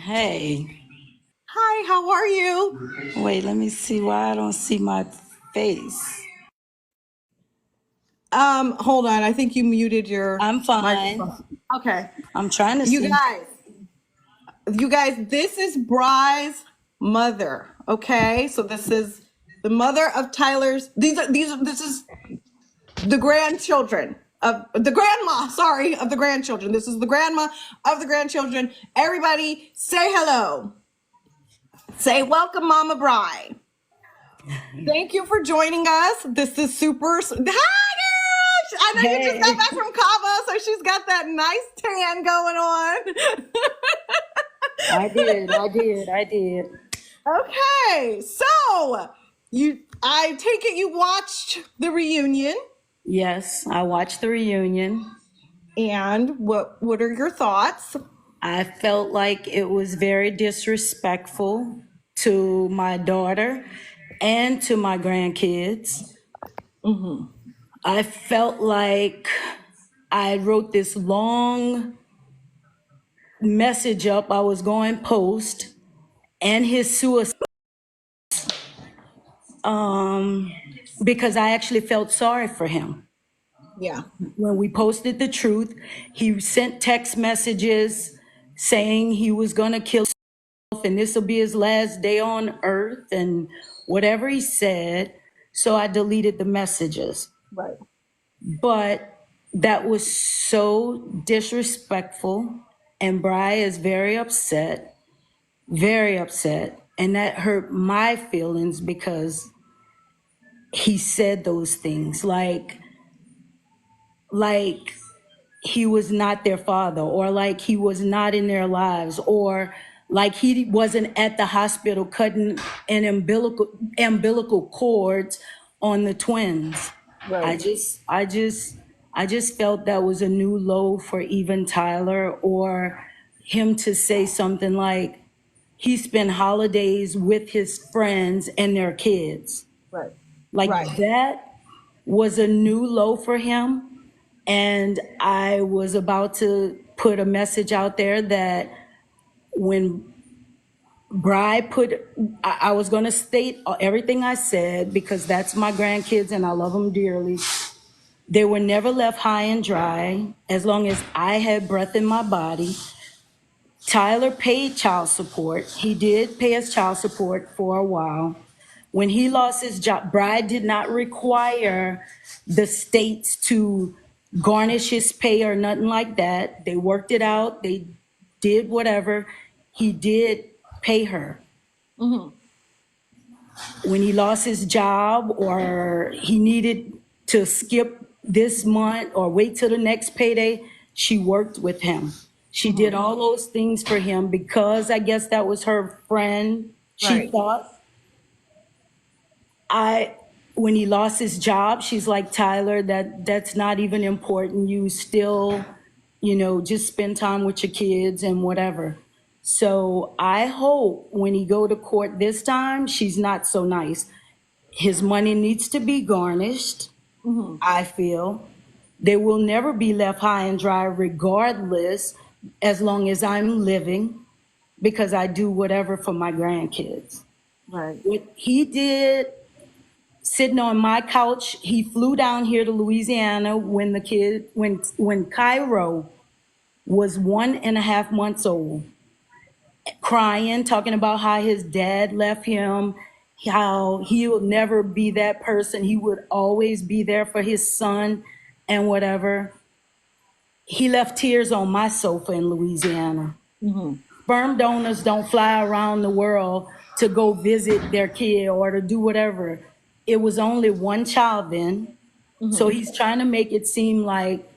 Hey, Hi, how are you? wait, let me see why I don't see my face. Hold on. I think you muted your I'm fine. microphone. Okay. I'm trying to You see. guys, this is Bry's mother. Okay. So this is the mother of Tyler's. This is the grandchildren of the grandma, sorry, of the grandchildren. This is the grandma of the grandchildren. Everybody say hello. Say welcome, Mama Bry. Thank you for joining us. This is super. Hi, girl. I know you just got Hey, back from Cabo, so she's got that nice tan going on. I did. Okay, so I take it you watched the reunion, Yes, I watched the reunion. and what are your thoughts? I felt like it was very disrespectful to my daughter and to my grandkids. I felt like I wrote this long message up I was going to post and his suicide because I actually felt sorry for him. Yeah, When we posted the truth, he sent text messages saying he was going to kill himself and this will be his last day on earth and whatever he said. So I deleted the messages. right. But that was so disrespectful. And Bri is very upset. And that hurt my feelings because he said those things like he was not their father, or like he was not in their lives, or like he wasn't at the hospital cutting an umbilical cords on the twins. I Right. just I just I just felt that was a new low for even Tyler, or him to say something like he spent holidays with his friends and their kids. Right. Like Right. that was a new low for him. And I was about to put a message out there that when Bri put, I was going to state everything I said because that's my grandkids and I love them dearly. They were never left high and dry as long as I had breath in my body. Tyler paid child support. He did pay us child support for a while. When he lost his job, Bride did not require the states to garnish his pay or nothing like that. They worked it out. They did whatever. He did pay her. When he lost his job or he needed to skip this month or wait till the next payday, she worked with him. She did all those things for him because I guess that was her friend. She Right. thought I when he lost his job, she's like, Tyler, that's not even important. You still, just spend time with your kids and whatever. So I hope when he go to court this time, she's not so nice. His money needs to be garnished, I feel. They will never be left high and dry regardless, as long as I'm living, because I do whatever for my grandkids. Right. What he did sitting on my couch. He flew down here to Louisiana when Cairo was 1.5 months old, crying, talking about how his dad left him, how he will never be that person. He would always be there for his son and whatever. He left tears on my sofa in Louisiana. Sperm donors don't fly around the world to go visit their kid or to do whatever. It was only one child then. So he's trying to make it seem like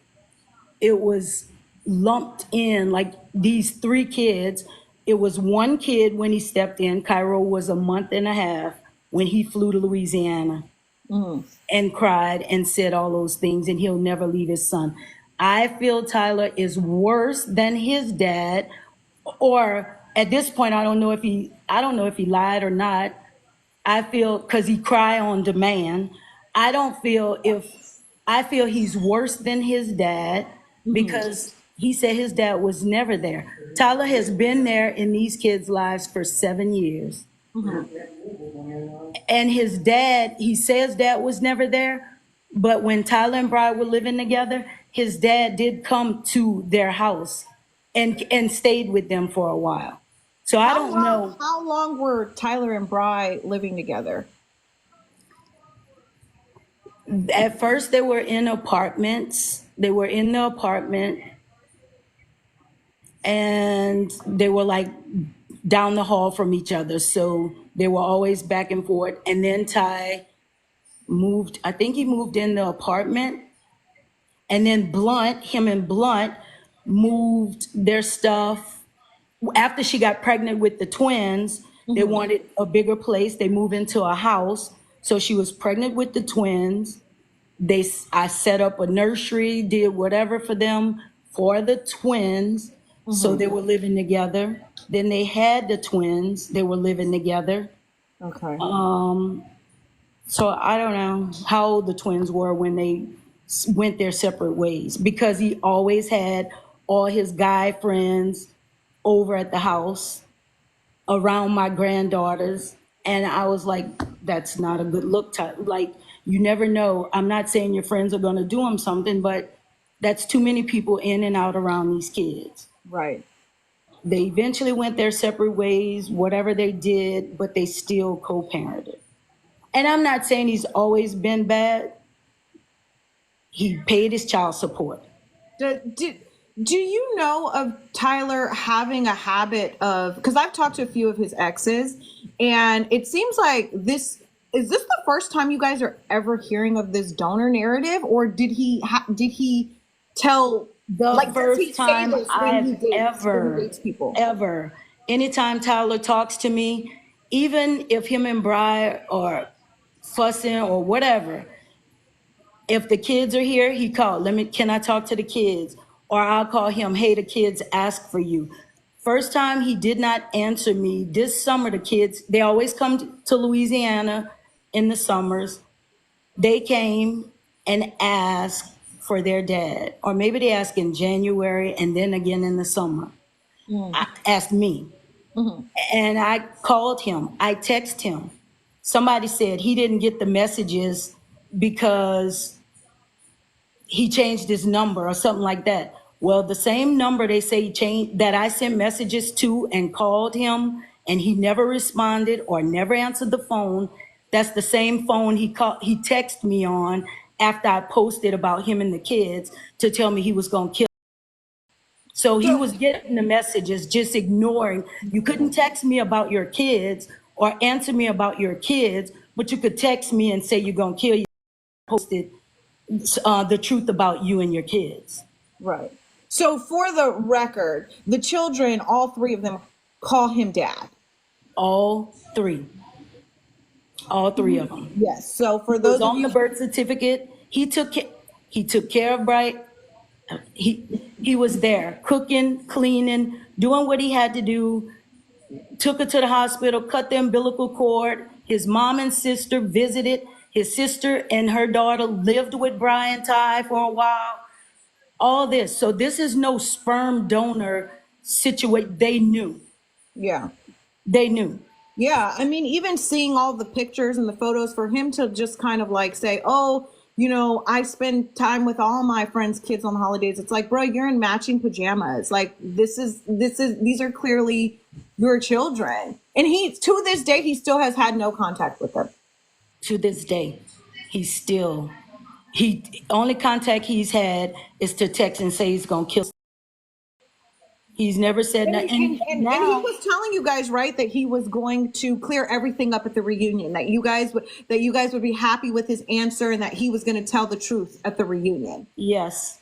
it was lumped in, like these three kids. It was one kid when he stepped in. Cairo was a month and a half when he flew to Louisiana and cried and said all those things, and he'll never leave his son. I feel Tyler is worse than his dad, or at this point, I don't know if he lied or not. I feel because he cry on demand. I don't feel if I feel he's worse than his dad because He said his dad was never there. Tyler has been there in these kids' lives for 7 years. And his dad, he says dad was never there, but when Tyler and Bride were living together, his dad did come to their house and stayed with them for a while. So I don't know. How long were Tyler and Bry living together? At first, they were in apartments. They were in the apartment, and they were like down the hall from each other. So they were always back and forth. And then Ty moved, I think he moved in the apartment. And then him and Blunt moved their stuff. After she got pregnant with the twins, they wanted a bigger place. They moved into a house. So she was pregnant with the twins. I set up a nursery, did whatever for them for the twins. So they were living together. Then they had the twins. They were living together. Okay. So I don't know how old the twins were when they went their separate ways, because he always had all his guy friends over at the house around my granddaughters. And I was like, that's not a good look. Like, you never know. I'm not saying your friends are going to do them something, but that's too many people in and out around these kids. Right. They eventually went their separate ways, whatever they did, but they still co-parented. And I'm not saying he's always been bad. He paid his child support. Do you know of Tyler having a habit of, because I've talked to a few of his exes, and it seems like is this the first time you guys are ever hearing of this donor narrative, or did he tell The like, does he first say time this when he I've dates- when he dates people? ever, anytime Tyler talks to me, even if him and Bri are fussing or whatever, if the kids are here, he called, can I talk to the kids? Or I'll call him, hey, the kids ask for you. First time he did not answer me. This summer, the kids, they always come to Louisiana in the summers. They came and asked for their dad, or maybe they asked in January and then again in the summer. Asked me. And I called him, I texted him. Somebody said he didn't get the messages because he changed his number or something like that. Well, the same number they say he changed, that I sent messages to and called him, and he never responded or never answered the phone. That's the same phone he texted me on after I posted about him and the kids to tell me he was going to kill. So he was getting the messages, just ignoring. You couldn't text me about your kids or answer me about your kids, but you could text me and say you're going to kill you. Posted the truth about you and your kids. Right. So for the record, the children, all three of them, call him dad. All three of them. Yes. So for It was those of on the you, birth certificate. He took care of Bright. He was there cooking, cleaning, doing what he had to do. Took her to the hospital, cut the umbilical cord. His mom and sister visited. His sister and her daughter lived with Brian Ty for a while. All this. So this is no sperm donor situation. They knew. yeah. They knew. Yeah, I mean, even seeing all the pictures and the photos, for him to just kind of like say, oh, you know, I spend time with all my friends' kids on the holidays. It's like, bro, you're in matching pajamas. Like, these are clearly your children. And to this day, he still has had no contact with them. To this day, only contact he's had is to text and say he's gonna kill. He's never said nothing. And he was telling you guys, right, that he was going to clear everything up at the reunion, that you guys would be happy with his answer, and that he was going to tell the truth at the reunion. Yes.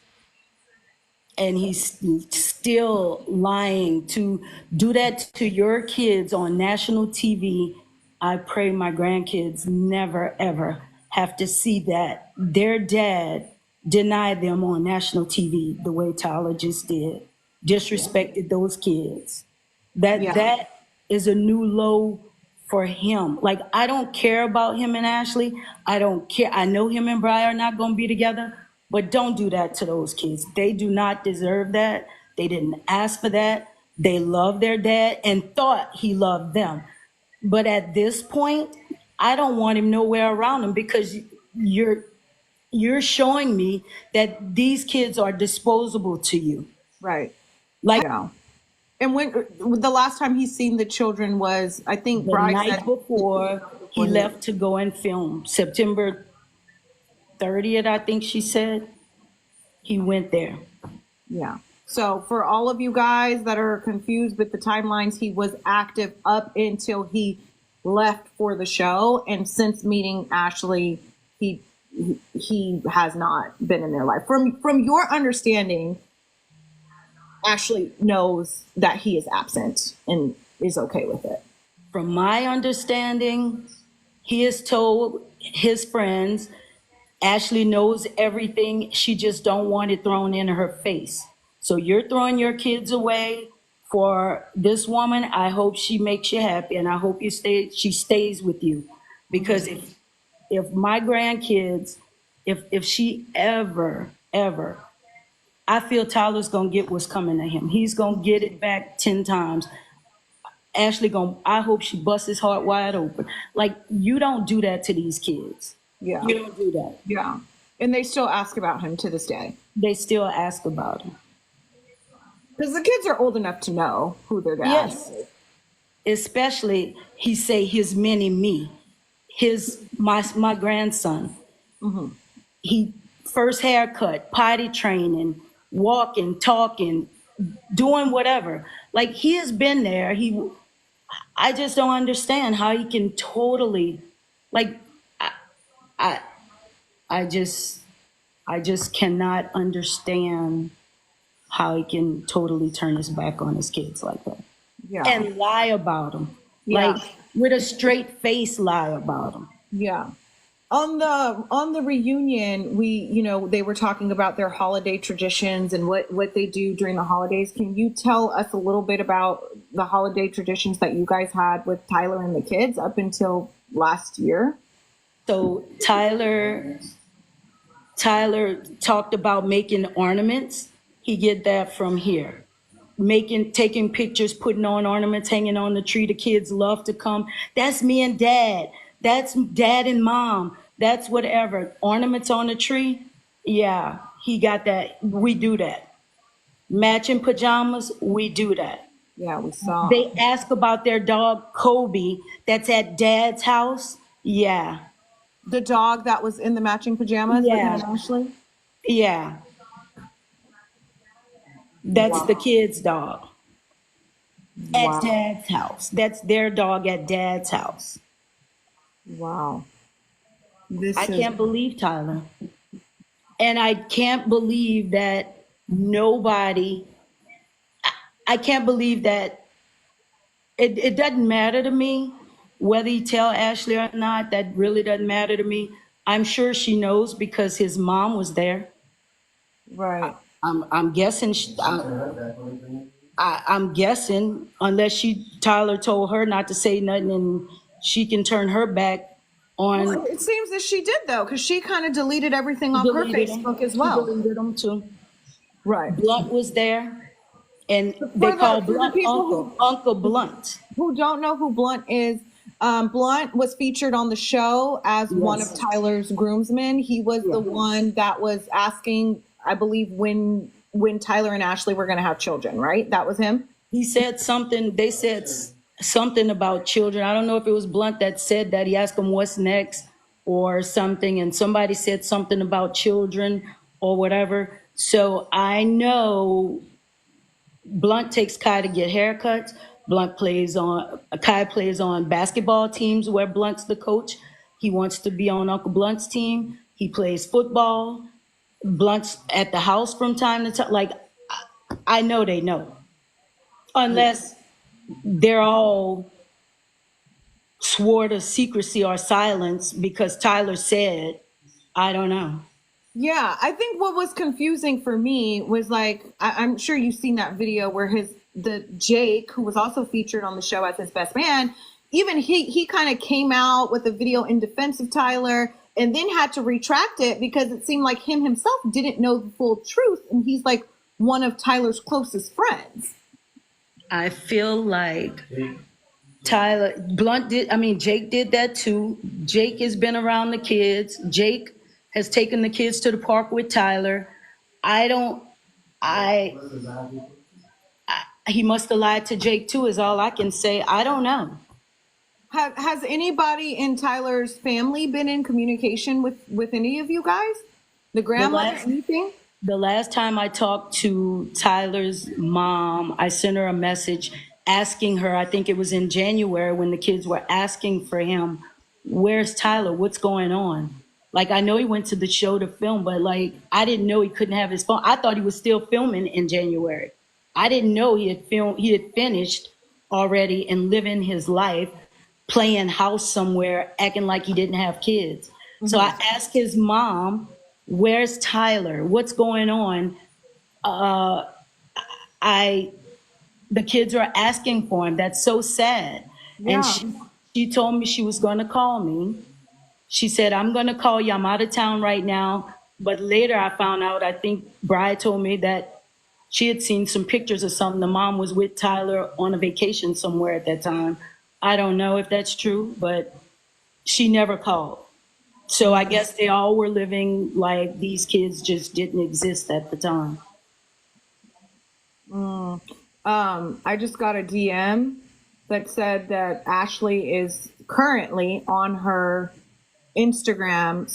And he's still lying. To do that to your kids on national TV. I pray my grandkids never, ever have to see that their dad denied them on national TV the way Tyler just did. Disrespected those kids. That is a new low for him. Like, I don't care about him and Ashley. I don't care. I know him and Brian are not going to be together, But don't do that to those kids. They do not deserve that. They didn't ask for that. They love their dad and thought he loved them. But at this point, I don't want him nowhere around him because you're showing me that these kids are disposable to you. Right. Like Yeah. And when the last time he's seen the children was, I think the Bryce night said, before he left to go and film, September 30th, I think she said, he went there. yeah. So for all of you guys that are confused with the timelines, he was active up until he left for the show, and since meeting Ashley, he has not been in their life. From your understanding, Ashley knows that he is absent and is okay with it. From my understanding, he has told his friends, Ashley knows everything. She just don't want it thrown in her face. So you're throwing your kids away for this woman. I hope she makes you happy, and I hope she stays with you. Because if my grandkids, if she ever, I feel Tyler's gonna get what's coming to him. He's gonna get it back 10 times. Ashley I hope she busts his heart wide open. Like, you don't do that to these kids. Yeah. You don't do that. Yeah. And they still ask about him to this day. They still ask about him. Because the kids are old enough to know who their dad Yes. is. Especially, he say his mini me, my grandson. He first haircut, potty training, walking, talking, doing whatever. Like, he has been there. I just don't understand how he can totally, like, I just cannot understand how he can totally turn his back on his kids like that. Yeah. And lie about them. Yeah. Like, with a straight face, lie about them. Yeah. On the reunion, they were talking about their holiday traditions and what they do during the holidays. Can you tell us a little bit about the holiday traditions that you guys had with Tyler and the kids up until last year? So Tyler talked about making ornaments. He get that from here. Taking pictures, putting on ornaments, hanging on the tree. The kids love to come. That's me and dad. That's dad and mom. That's whatever. Ornaments on the tree. Yeah, he got that. We do that. Matching pajamas. We do that. Yeah, we saw. They ask about their dog, Kobe, that's at dad's house. Yeah. The dog that was in the matching pajamas with Yeah. him and Ashley? Yeah. That's the kid's dog at Wow. dad's house. That's their dog at dad's house. Wow. I can't believe Tyler. And I can't believe that I can't believe that it doesn't matter to me whether he tell Ashley or not. That really doesn't matter to me. I'm sure she knows because his mom was there. Right. I'm guessing. I'm guessing unless Tyler told her not to say nothing, and she can turn her back on. Well, it seems that she did, though, because she kind of deleted everything off her Deleted them. Facebook as She well. deleted them too. Right. Blunt was there, and For they the- call for the Blunt people Uncle Blunt. Who don't know who Blunt is, Blunt was featured on the show as one of Yes. Tyler's groomsmen. He was the one that was asking, I believe, when Tyler and Ashley were going to have children, right? That was him? He said something. They said something about children. I don't know if it was Blunt that said that. He asked him what's next or something, and somebody said something about children or whatever. So I know Blunt takes Kai to get haircuts. Kai plays on basketball teams where Blunt's the coach. He wants to be on Uncle Blunt's team. He plays football. Blunt's at the house from time to time. Like, I know they know. Unless they're all swore to secrecy or silence because Tyler said, I don't know. Yeah, I think what was confusing for me was like, I'm sure you've seen that video where the Jake, who was also featured on the show as his best man, even he kind of came out with a video in defense of Tyler, and then had to retract it because it seemed like him himself didn't know the full truth, and he's like one of Tyler's closest friends. I feel like Jake did that too. Jake has been around the kids. Jake has taken the kids to the park with Tyler. I don't, I, he must have lied to Jake too, is all I can say. I don't know. Has anybody in Tyler's family been in communication with any of you guys? The grandmother, last- anything? The last time I talked to Tyler's mom, I sent her a message asking her, I think it was in January when the kids were asking for him, where's Tyler? What's going on? Like, I know he went to the show to film, but like, I didn't know he couldn't have his phone. I thought he was still filming in January. I didn't know he had finished already and living his life, playing house somewhere, acting like he didn't have kids. So I asked his mom, where's Tyler? What's going on? The kids are asking for him. That's so sad. Yeah. And she told me she was going to call me. She said, I'm going to call you. I'm out of town right now. But later I found out, I think Brian told me that she had seen some pictures of something. The mom was with Tyler on a vacation somewhere at that time. I don't know if that's true, but she never called. So I guess they all were living like these kids just didn't exist at the time. I just got a DM that said that Ashley is currently on her Instagram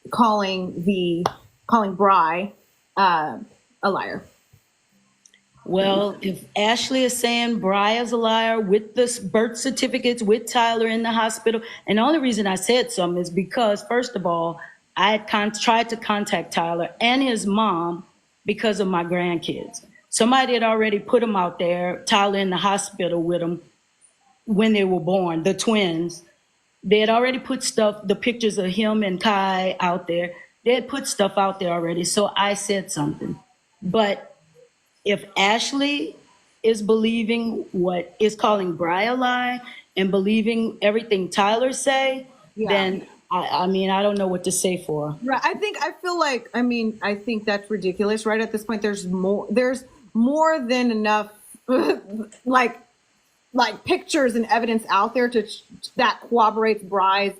calling Bri a liar. Well, if Ashley is saying Briar's a liar with the birth certificates, with Tyler in the hospital, and the only reason I said something is because, first of all, I had tried to contact Tyler and his mom because of my grandkids. Somebody had already put him out there, Tyler in the hospital with him when they were born, the twins. They had already put the pictures of him and Kai out there. They had put stuff out there already, so I said something. But if Ashley is believing what is calling Bri a lie and believing everything Tyler say, then I mean, I don't know what to say for her. Right. I think that's ridiculous. Right at this point, there's more than enough like pictures and evidence out there that corroborates Bri's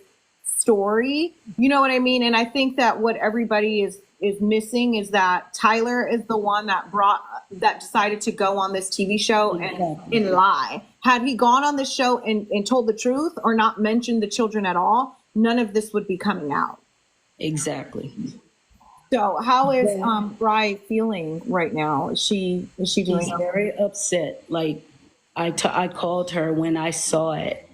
story. You know what I mean? And I think that what everybody is missing is that Tyler is the one that decided to go on this TV show and lie. Had he gone on this show and told the truth or not mentioned the children at all, none of this would be coming out. Exactly. So how is Bri feeling right now? Is she doing? She's very upset. Like I called her when I saw it,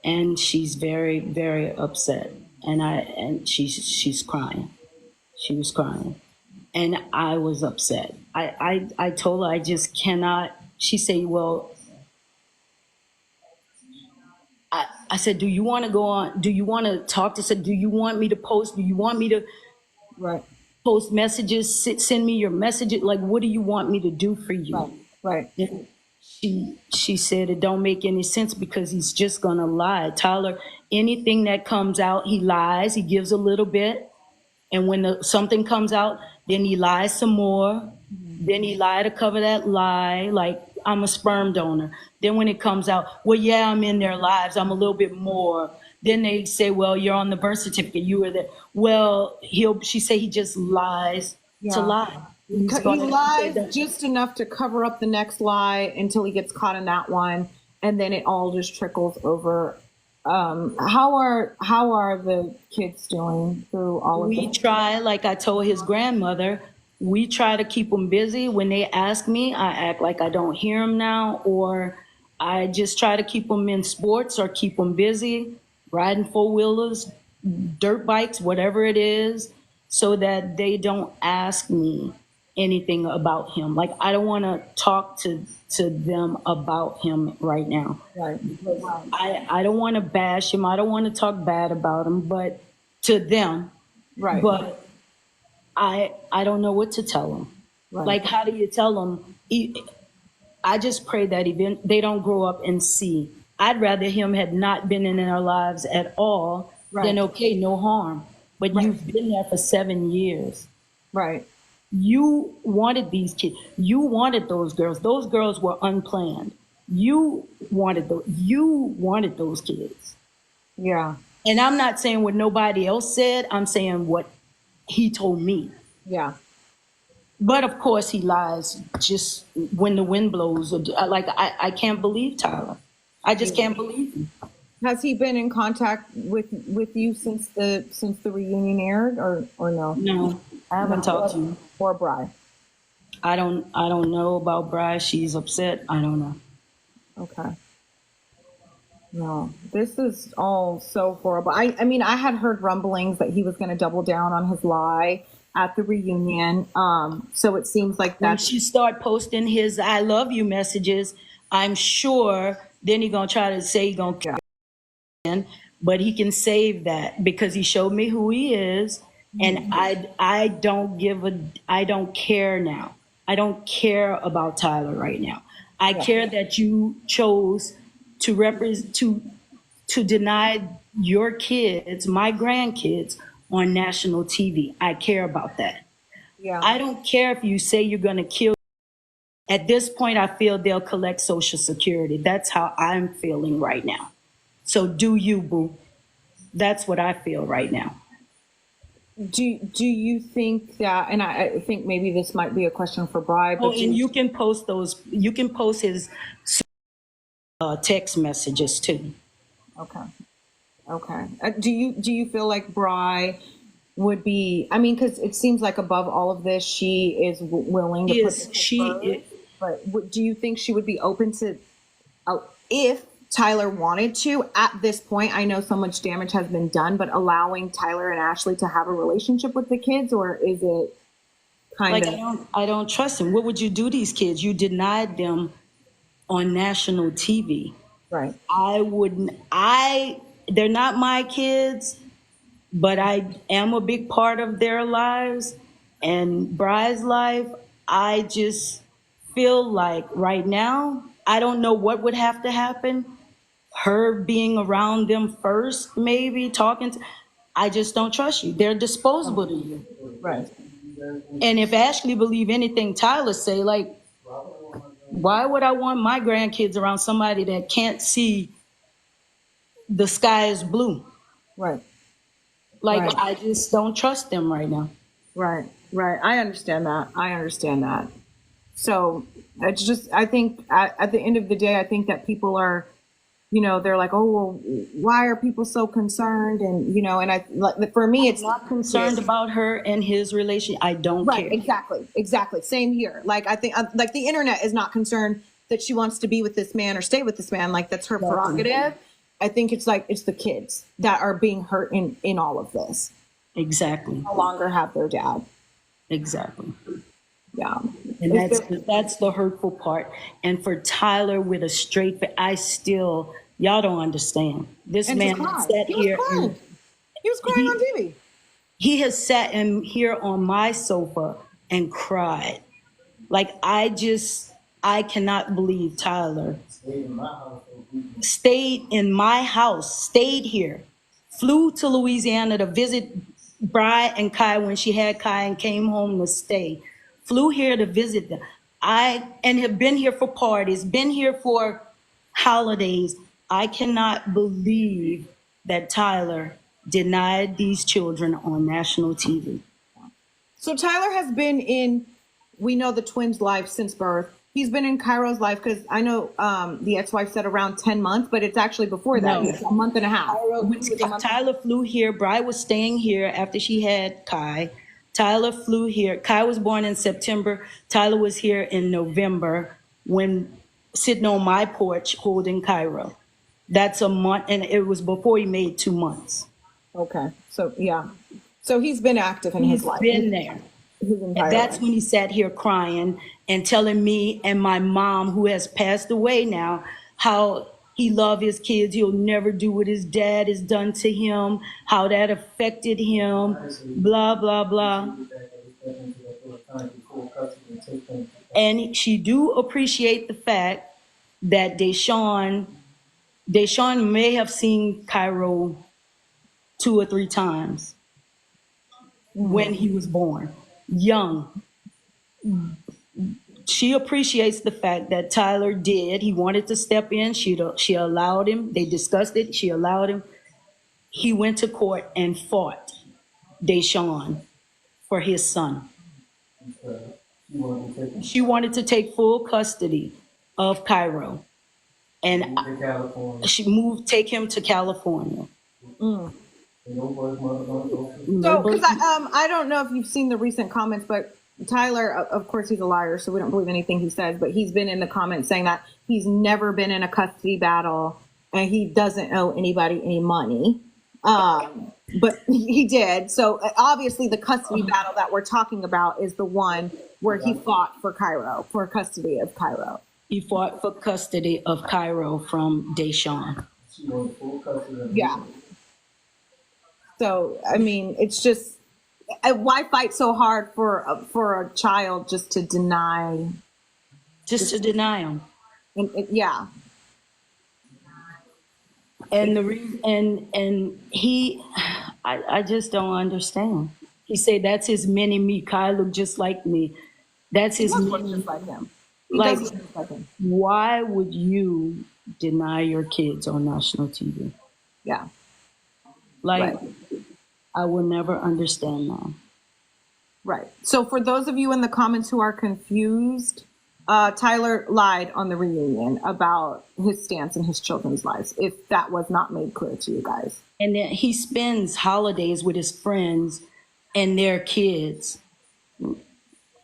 and she's very, very upset. And she's crying. She was crying, and I was upset. I told her I just cannot. She said, "Well," I said, "Do you want to go on? Do you want to talk to? Do you want me to post? Do you want me to post messages? Send me your messages. Like, what do you want me to do for you?" Right. And she said it don't make any sense because he's just gonna lie. Tyler, anything that comes out, he lies. He gives a little bit. And when something comes out, then he lies some more. Then he lied to cover that lie, like I'm a sperm donor. Then when it comes out, well, yeah, I'm in their lives. I'm a little bit more. Then they say, well, you're on the birth certificate. You were there. Well, she said he just lies to lie. He lies just enough to cover up the next lie until he gets caught in that one. And then it all just trickles over. How are the kids doing through all of this? We try, like I told his grandmother, we try to keep them busy. When they ask me, I act like I don't hear them now, or I just try to keep them in sports or keep them busy, riding four-wheelers, dirt bikes, whatever it is, so that they don't ask me anything about him. Like, I don't want to talk to them about him right now. Right. I don't want to bash him. I don't want to talk bad about him, but to them. Right. But I don't know what to tell them. Right. Like, how do you tell them? I just pray that they don't grow up and see. I'd rather him had not been in our lives at all then Right. okay, no harm. But Right. you've been there for 7 years. Right. You wanted these kids. You wanted those girls. Those girls were unplanned. You wanted those kids. Yeah. And I'm not saying what nobody else said. I'm saying what he told me. Yeah. But of course, he lies just when the wind blows. Like I can't believe Tyler. I just can't believe him. Has he been in contact with you since the reunion aired, or no? No, I haven't talked to him. Or Bri? I don't know about Bryce. She's upset. I don't know. Okay. No, this is all so horrible. I mean, I had heard rumblings that he was going to double down on his lie at the reunion. So it seems like When that's she start posting his "I love you" messages, I'm sure then he gonna try to say he gonna kill him, but he can save that because he showed me who he is, and I don't care now. I don't care about Tyler right now. I yeah, care that you chose to represent to deny your kids, my grandkids, on national TV. I care about that. yeah. I don't care if you say you're going to kill. At this point, I feel they'll collect Social Security. That's how I'm feeling right now. So do you, boo. That's what I feel right now. Do you think that? And I think maybe this might be a question for Bri, Oh, but and you can post those. You can post his text messages too. okay, okay. Do you feel like Bri would be? I mean, because it seems like above all of this, she is willing to put Is this she? first. But do you think she would be open to, if Tyler wanted to, at this point? I know so much damage has been done, but allowing Tyler and Ashley to have a relationship with the kids, or is it kind Like of I don't trust him. What would you do to these kids? You denied them on national TV. right? I wouldn't. They're not my kids, but I am a big part of their lives and Bride's life. I just feel like right now, I don't know what would have to happen. Her being around them first, maybe talking to, I just don't trust you. They're disposable to you. Right. And if Ashley believe anything Tyler say, like, why would I want my grandkids around somebody that can't see the sky is blue? Right. Like, Right. I just don't trust them right now. Right. Right. I understand that. I understand that. So it's just, I think at the end of the day, I think that people are, they're like, oh, well, why are people so concerned? And, and for me, it's Not concerned about her and his relation. I don't right. care. Exactly. Exactly. Same here. Like, I think, like, the internet is not concerned that she wants to be with this man or stay with this man. Like, that's her prerogative. I think it's like, it's the kids that are being hurt in all of this. Exactly. No longer have their dad. Exactly. Yeah. And that's the hurtful part. And for Tyler with a straight face, y'all don't understand. This And to man cry. sat He was here crying. and He was crying on TV. he has sat in here on my sofa and cried. Like I cannot believe Tyler stayed in my house, stayed here, flew to Louisiana to visit Bri and Kai when she had Kai and came home to stay. Flew here to visit them. And have been here for parties, been here for holidays. I cannot believe that Tyler denied these children on national TV. So Tyler has been in, we know the twins' life since birth. He's been in Cairo's life because I know the ex-wife said around 10 months, but it's actually before that. No. It's a month and a half. Tyler flew here. Bri was staying here after she had Kai. Tyler flew here. Kai was born in September. Tyler was here in November when sitting on my porch holding Cairo. That's a month, and it was before he made 2 months. Okay. So, yeah. So he's been active in his He's life. been there. His entire And that's life. when he sat here crying and telling me and my mom, who has passed away now, how he loved his kids. He'll never do what his dad has done to him, how that affected him, blah, blah, blah. And she do appreciate the fact that Deshaun may have seen Cairo 2 or 3 times when he was born, young. She appreciates the fact that Tyler did. He wanted to step in. She allowed him. They discussed it. She allowed him. He went to court and fought Deshaun for his son. She wanted to take full custody of Cairo, and she take him to California. So, because I don't know if you've seen the recent comments, but Tyler, of course, he's a liar, so we don't believe anything he says. But he's been in the comments saying that he's never been in a custody battle and he doesn't owe anybody any money. But he did. So obviously, the custody battle that we're talking about is the one where he fought for Cairo, for custody of Cairo. He fought for custody of Cairo from Deshaun. Yeah. So I mean, it's just why fight so hard for a child just to deny? Just to deny him. Yeah. And the reason, and he, I just don't understand. He said that's his mini me. Kai look just like me. That's his mini. Just like him. Like, why would you deny your kids on national TV? Yeah. Like, right. I will never understand that. Right. So for those of you in the comments who are confused, Tyler lied on the reunion about his stance in his children's lives, if that was not made clear to you guys. And then he spends holidays with his friends and their kids.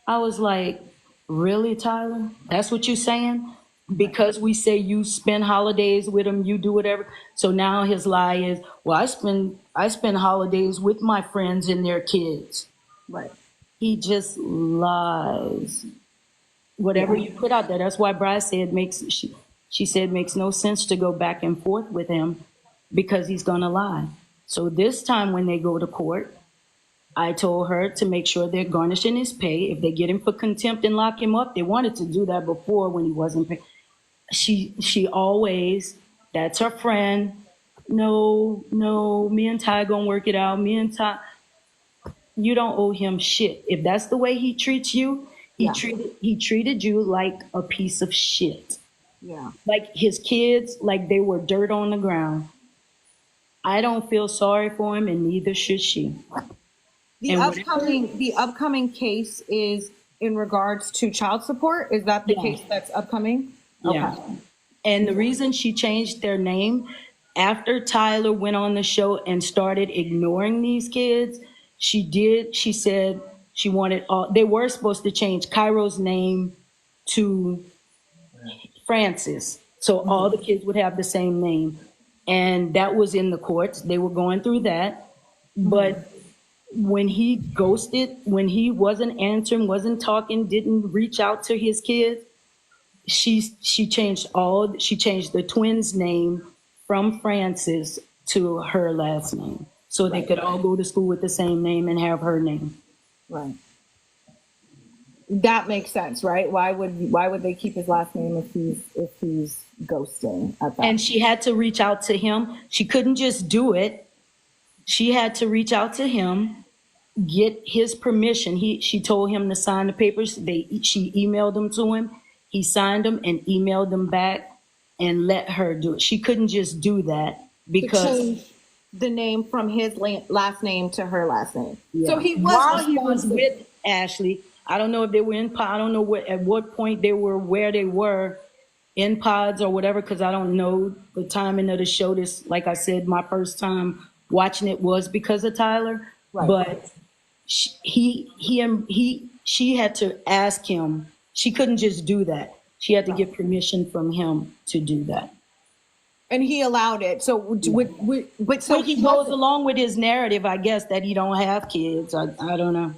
I was like, really, Tyler? That's what you're saying? Because we say you spend holidays with them, you do whatever. So now his lie is, well, I spend holidays with my friends and their kids. Right. He just lies. Whatever you put out there. That's why Bride said she said it makes no sense to go back and forth with him because he's gonna lie. So this time when they go to court, I told her to make sure they're garnishing his pay. If they get him for contempt and lock him up, they wanted to do that before when he wasn't paid. She always, that's her friend. No, me and Ty gonna work it out. Me and Ty, you don't owe him shit. If that's the way he treats you, he treated you like a piece of shit. Yeah. Like his kids, like they were dirt on the ground. I don't feel sorry for him, and neither should she. The upcoming case is in regards to child support. Is that the case that's upcoming? Yeah. Okay. And the reason she changed their name after Tyler went on the show and started ignoring these kids, she said she wanted they were supposed to change Cairo's name to Francis. So all the kids would have the same name. And that was in the courts. They were going through that. But when he ghosted, when he wasn't answering, wasn't talking, didn't reach out to his kids, she changed the twins' name from Francis to her last name. So they could all go to school with the same name and have her name. Right. That makes sense, right? Why would they keep his last name if he's ghosting at that? And she had to reach out to him. She couldn't just do it. She had to reach out to him, get his permission. She told him to sign the papers. She emailed them to him. He signed them and emailed them back and let her do it. She couldn't just do that because to change the name from his last name to her last name. Yeah. So he was with Ashley. I don't know if they were in pod. I don't know at what point they were, where they were in pods or whatever, because I don't know the timing of the show. This, like I said, my first time watching it was because of Tyler. Right. But she had to ask him. She couldn't just do that. She had to get permission from him to do that. And he allowed it. So, so he goes along with his narrative, I guess, that he don't have kids. I don't know.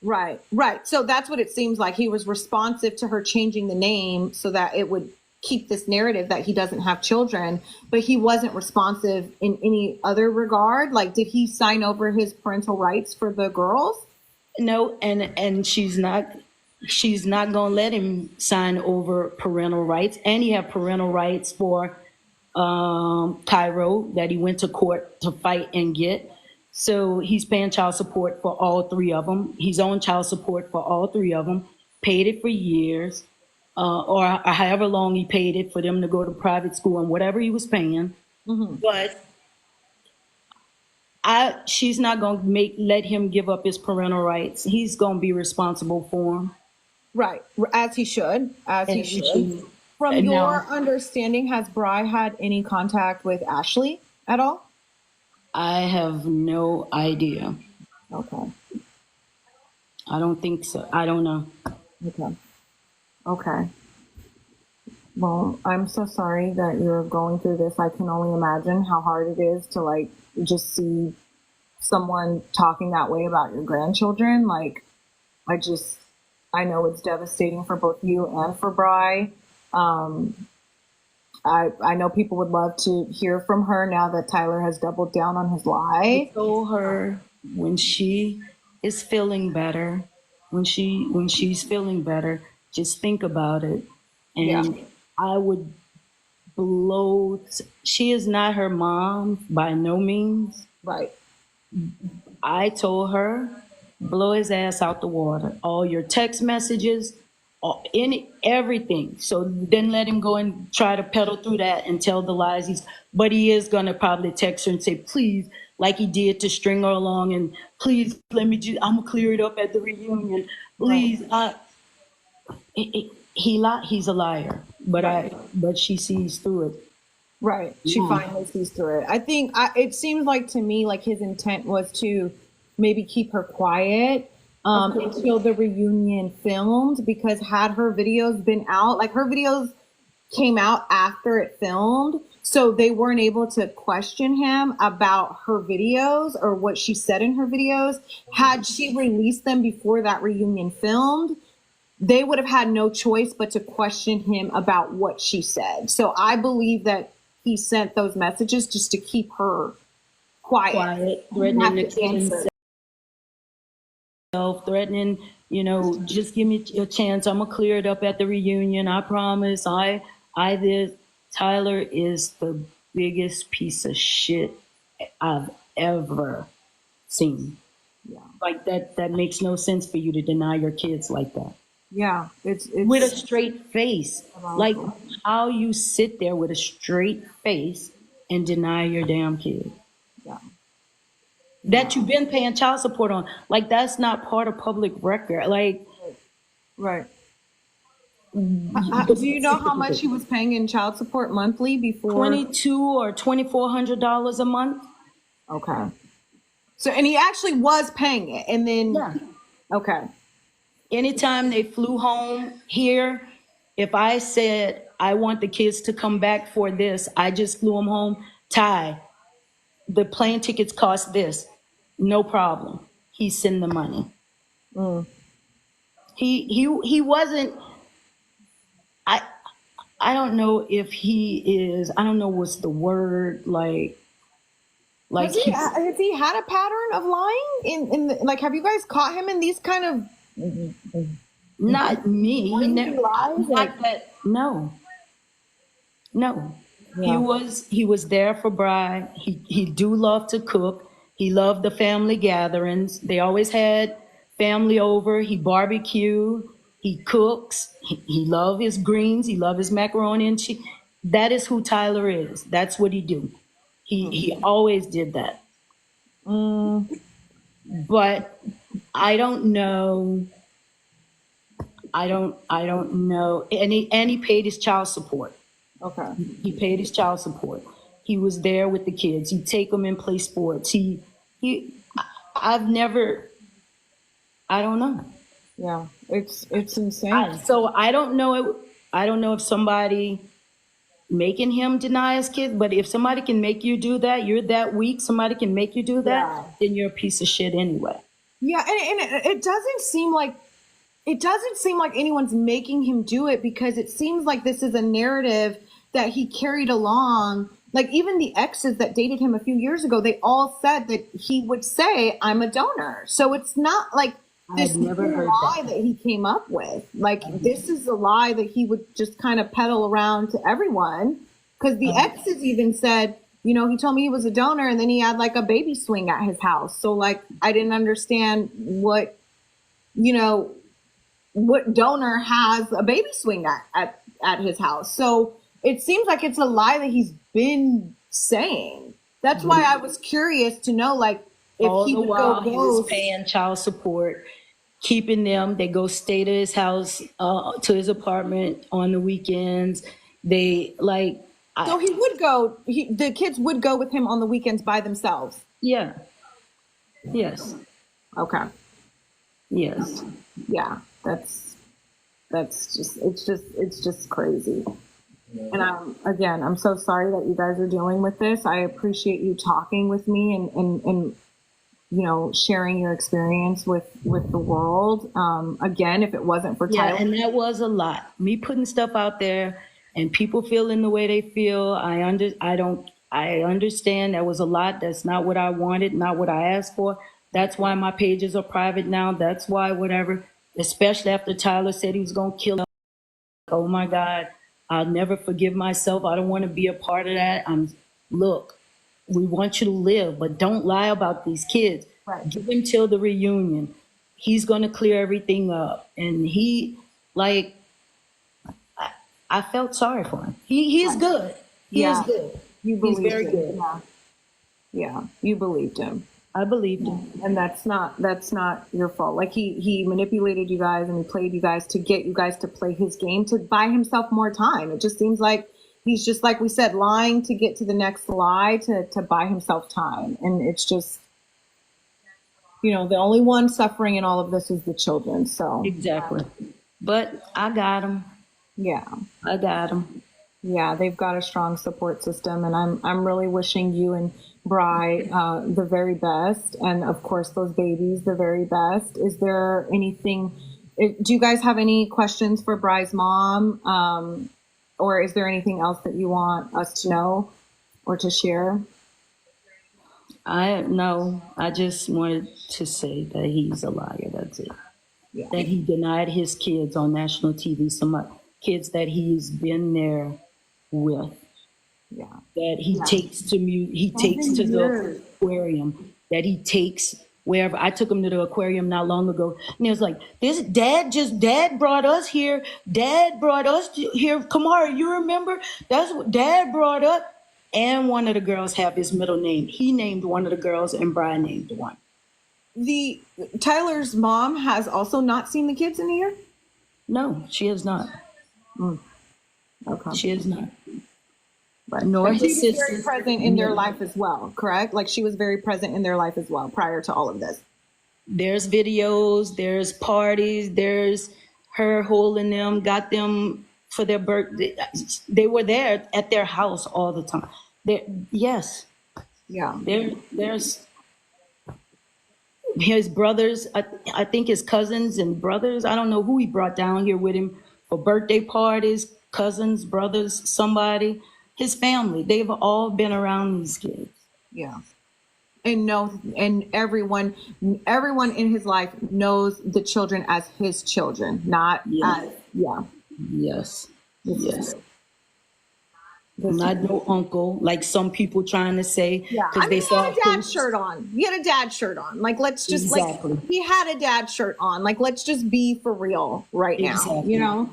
Right. So that's what it seems like. He was responsive to her changing the name so that it would keep this narrative that he doesn't have children, but he wasn't responsive in any other regard. Like, did he sign over his parental rights for the girls? No, and she's not gonna let him sign over parental rights. And he have parental rights for Cairo that he went to court to fight and get. So he's paying child support for all three of them. He's on child support for all three of them, paid it for years, or however long he paid it for them to go to private school and whatever he was paying. But she's not going to let him give up his parental rights. He's going to be responsible for them. Right. As he should. As he should. From And your now- understanding, has Bri had any contact with Ashley at all? I have no idea. Okay. I don't think so. I don't know. Okay. Okay. Well, I'm so sorry that you're going through this. I can only imagine how hard it is to like just see someone talking that way about your grandchildren. Like, I know it's devastating for both you and for Bri. I know people would love to hear from her now that Tyler has doubled down on his lie. I told her when she is feeling better, when she's feeling better, just think about it. And Yeah. I would blow. She is not her mom by no means. Right. I told her, blow his ass out the water. All your text messages, everything. So then let him go and try to peddle through that and tell the lies. But he is gonna probably text her and say, please, like he did to string her along, and please let me I'm gonna clear it up at the reunion. Please, he's a liar. But she sees through it. Right. She finally sees through it. I think it seems like to me like his intent was to maybe keep her quiet until the reunion filmed, because had her videos been out, like her videos came out after it filmed, so they weren't able to question him about her videos or what she said in her videos. Had she released them before that reunion filmed, they would have had no choice but to question him about what she said. So I believe that he sent those messages just to keep her quiet. Threatening Have to to kill answer. himself, threatening, just give me a chance. I'm gonna clear it up at the reunion. I promise. I did. Tyler is the biggest piece of shit I've ever seen. Yeah. Like that makes no sense for you to deny your kids like that. Yeah. It's With a straight face. Wow. Like how you sit there with a straight face and deny your damn kid. yeah. That you've been paying child support on. Like that's not part of public record. Like Right. Do you know how much he was paying in child support monthly before? $2,200 or $2,400 a month. Okay. So, and he actually was paying it, and then Yeah. okay. Anytime they flew home here, if I said I want the kids to come back for this, I just flew them home. Ty, the plane tickets cost this. No problem. He send the money. He wasn't. I don't know if he is. I don't know what's the word like. Like Has he had a pattern of lying like, have you guys caught him in these kind of? not me. He never lies, like that. No. Yeah. He was there for Bri. He do love to cook. He loved the family gatherings. They always had family over. He barbecue. He cooks. He love his greens. He love his macaroni and cheese. That is who Tyler is. That's what he do. He always did that. But I don't know. I don't know. And he paid his child support. Okay. He paid his child support. He was there with the kids. He'd take them and play sports. I've never, I don't know. Yeah. It's insane. So I don't know. I don't know if somebody making him deny his kids, but if somebody can make you do that, you're that weak, somebody can make you do that, Yeah. then you're a piece of shit anyway. Yeah, and it doesn't seem like anyone's making him do it, because it seems like this is a narrative that he carried along. Like even the exes that dated him a few years ago, they all said that he would say, "I'm a donor." So it's not like this I've never new heard lie that he came up with. Like this is a lie that he would just kind of peddle around to everyone, because the exes even said, he told me he was a donor, and then he had like a baby swing at his house. So like, I didn't understand you know, what donor has a baby swing at his house. So it seems like it's a lie that he's been saying. That's why I was curious to know, like, if All he the would while go he was ghost. paying child support, keeping them. They go stay to his house, to his apartment on the weekends. They like, So he would go. The kids would go with him on the weekends by themselves. yeah, yes, Okay. yes. Yeah, that's just it's just crazy. And I'm so sorry that you guys are dealing with this. I appreciate you talking with me and sharing your experience with the world. Again, if it wasn't for Yeah, Tyler. and that was a lot. Me putting stuff out there and people feeling the way they feel. I understand that was a lot. That's not what I wanted, not what I asked for. That's why my pages are private now. That's why whatever, especially after Tyler said he was gonna kill him. Oh my God, I'll never forgive myself. I don't want to be a part of that. Look, we want you to live, but don't lie about these kids. Right. Give him till the reunion. He's going to clear everything up. And like, I felt sorry for him. He is good. He is Yeah, good. you He's believed very him. good. Yeah, you believed him. I believed him. And that's not your fault. Like he manipulated you guys and he played you guys to get you guys to play his game to buy himself more time. It just seems like he's just, like we said, lying to get to the next lie to buy himself time. And it's just, the only one suffering in all of this is the children. So Exactly. But I got him. yeah. I got him. Yeah, they've got a strong support system, and I'm really wishing you and Bri the very best, and of course those babies the very best. Is there anything? Do you guys have any questions for Bri's mom, or is there anything else that you want us to know or to share? No, I just wanted to say that he's a liar. That's it. Yeah, That he denied his kids on national TV, some kids that he's been there with, yeah, that he takes to he takes to the aquarium, that he takes wherever. I took him to the aquarium not long ago, and he was like, "This dad brought us here. Dad brought us here. Kamara, you remember? That's what Dad brought up." And one of the girls have his middle name. He named one of the girls, and Brian named one. The Tyler's mom has also not seen the kids in a year. No, she has not. Okay. She is not. Right. Nor But she his was very sister. present in their life as well, correct? Like she was very present in their life as well prior to all of this. There's videos, there's parties, there's her holding them, got them for their birthday. They were there at their house all the time. Yes, Yeah. there's his brothers, I think his cousins and brothers. I don't know who he brought down here with him for birthday parties, cousins, brothers, somebody, his family. They've all been around these kids. Yeah. And everyone in his life knows the children as his children, not Yeah. as, yeah. Yes, This is yes. good. This is Not no uncle, like some people trying to say, Yeah, because I they mean, he saw had a dad posts. shirt on. He had a dad shirt on. Like, let's just Exactly. like he had a dad shirt on. Like, let's just be for real right now. Exactly. You know?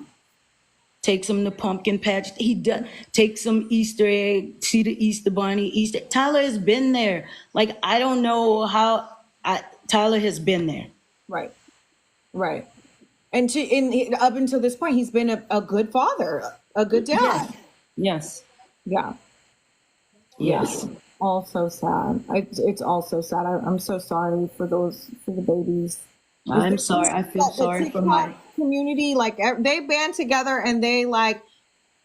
Takes him to pumpkin patch. He does takes him Easter egg, see the Easter bunny. Easter. Tyler has been there. Like I don't know how. Tyler has been there. Right. Right. And up until this point, he's been a good father, a good dad. Yes. Yeah. Yes. All so sad. It's all so sad. I'm so sorry for the babies. I'm sorry. I feel sorry for my. Community, like they band together and they like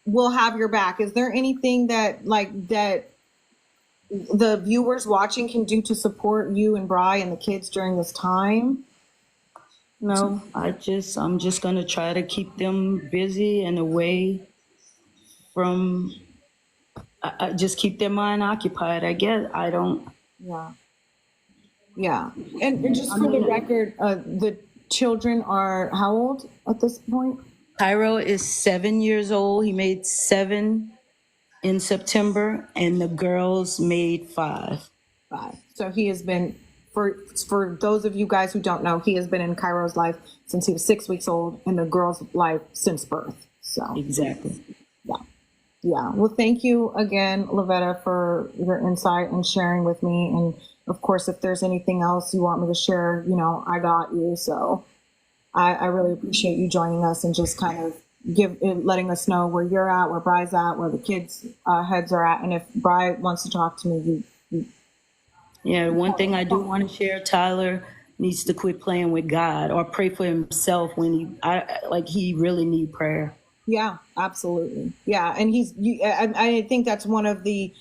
will have your back. Is there anything that the viewers watching can do to support you and Bri and the kids during this time? No, I'm just gonna try to keep them busy and away from. I just keep their mind occupied. I guess I don't. Yeah. Yeah. And just for the record, the children are how old at this point? Cairo is 7 years old. He made 7 in September, and the girls made 5. 5. So he has been, for those of you guys who don't know, he has been in Cairo's life since he was 6 weeks old, and the girl's life since birth. So Exactly. yeah. Yeah. Well, thank you again, Lavetta, for your insight and sharing with me. And of course, if there's anything else you want me to share, you know, I got you. So I really appreciate you joining us and just kind of letting us know where you're at, where Bry's at, where the kids' heads are at. And if Bry wants to talk to me, Yeah, one thing I do want to share, Tyler needs to quit playing with God or pray for himself when he really need prayer. yeah, absolutely. Yeah. And I think that's one of the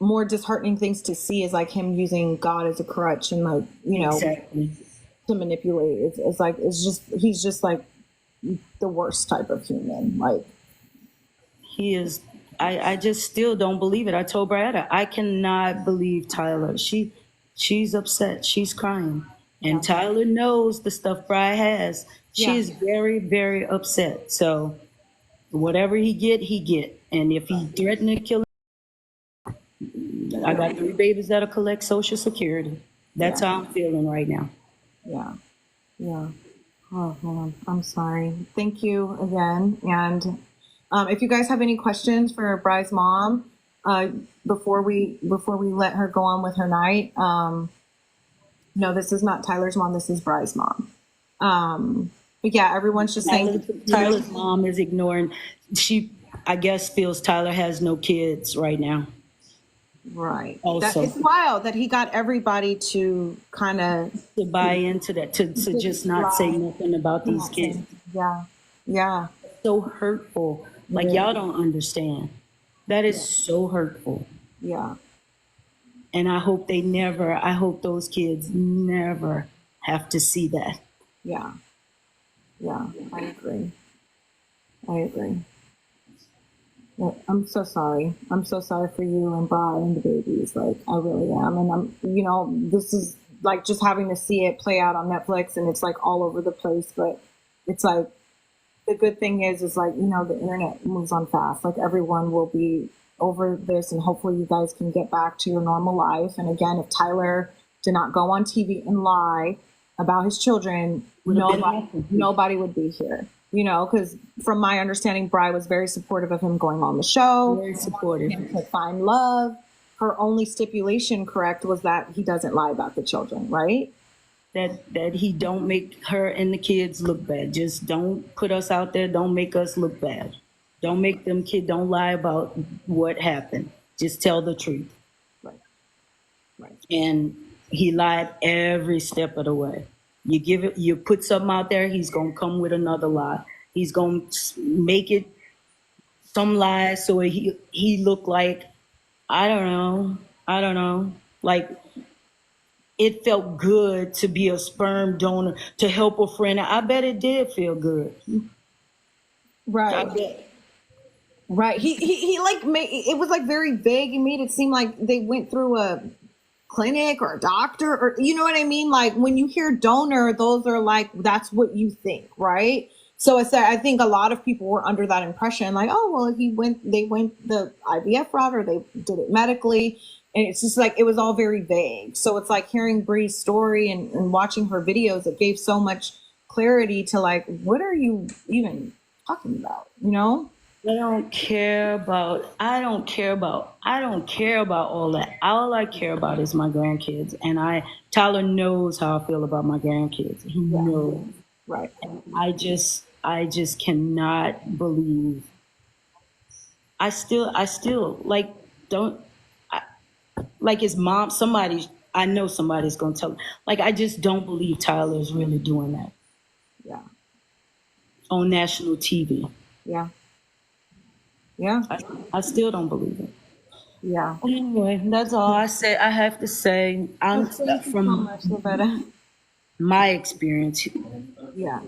more disheartening things to see is like him using God as a crutch and like, you know, Exactly. to manipulate. He's just like the worst type of human. Like, He is. I just still don't believe it. I told Brianna, I cannot believe Tyler. She's upset. She's crying. And Tyler knows the stuff Bri has. She Yeah. is very, very upset. So whatever he get. And if he threatened to kill him, I got 3 babies that'll collect Social Security. That's how I'm feeling right now. yeah, yeah. Oh man, I'm sorry. Thank you again. And if you guys have any questions for Bry's mom, before we let her go on with her night, no, this is not Tyler's mom. This is Bry's mom. But yeah, everyone's just saying Tyler's mom is ignoring. She, I guess, feels Tyler has no kids right now. right. Also. It's wild that he got everybody to kind of To buy into that, to just not say nothing about these kids. Yeah, yeah, So hurtful. Like, y'all don't understand. That is so hurtful. yeah. And I hope those kids never have to see that. Yeah. Yeah, I agree. I agree. Well, I'm so sorry. I'm so sorry for you and Bri and the babies. Like, I really am. And this is like just having to see it play out on Netflix and it's like all over the place. But it's like, the good thing is like, the internet moves on fast. Like, everyone will be over this and hopefully you guys can get back to your normal life. And again, if Tyler did not go on TV and lie about his children, nobody would be here, because from my understanding, Bri was very supportive of him going on the show. Very supportive. To find love. Her only stipulation, correct, was that he doesn't lie about the children, right? That he don't make her and the kids look bad. Just don't put us out there. Don't make us look bad. Don't make them kids, don't lie about what happened. Just tell the truth. Right. Right. And he lied every step of the way. You put something out there, he's going to come with another lie. He's going to make it some lies so he look like, I don't know, like it felt good to be a sperm donor, to help a friend. I bet it did feel good. Right. I bet. Right. He like made it was like very vague. He made it seem like they went through a clinic or a doctor, or you know what I mean? Like, when you hear donor, those are like, that's what you think, right? So I think a lot of people were under that impression, like, oh, well, they went the IVF route or they did it medically. And it's just like, it was all very vague. So it's like hearing Bri's story and watching her videos, it gave so much clarity to like, what are you even talking about? I don't care about all that. All I care about is my grandkids. And Tyler knows how I feel about my grandkids. He knows. Right. I just cannot believe. I still like, like his mom, I know somebody's going to tell him. Like, I just don't believe Tyler is really doing that. Yeah. On national TV. Yeah. Yeah. I still don't believe it. Yeah. Anyway, that's all I have to say. I'm Thank you so from much, Lavetta. my experience. Yeah.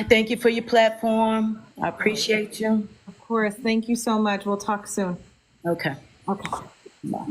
Thank you for your platform. I appreciate you. Of course. Thank you so much. We'll talk soon. Okay. Okay. Bye.